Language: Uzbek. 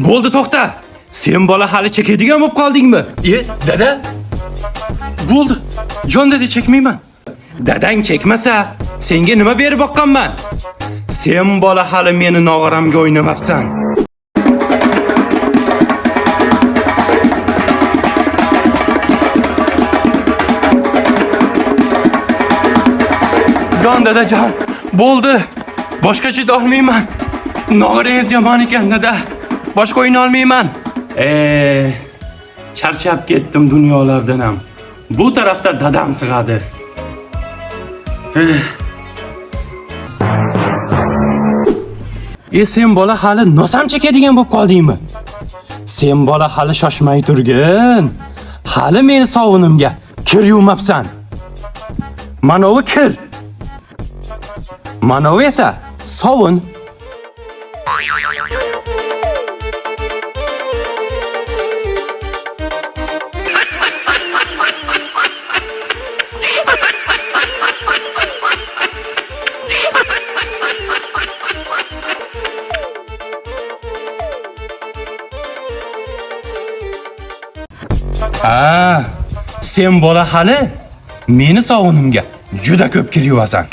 Bo'ldi, to'xta. Sen bola hali chekadigan bo'lib qoldingmi? Dada. Bo'ldi. Jon dada chekmayman. Dadang chekmasa, senga nima berib boqqanman? Sen bola hali meni nog'oramga o'ynamabsan. Jon dadajon, bo'ldi. Boshqa chida olmayman. Nog'orangiz yomon ekan dada. Boshqa o'yna olmayman. Charchab ketdim dunyolardan ham. Bu tarafda dadam sig'adi. Sen bola hali nosam chekadigan bo'lib qoldingmi? Sen bola hali shoshmay turgin. Hali meni sovunimga kir yuvmabsan. Manovi kir. Manovi esa sovun. Sen bola hali meni sovunimga juda ko'p kir yuvasan.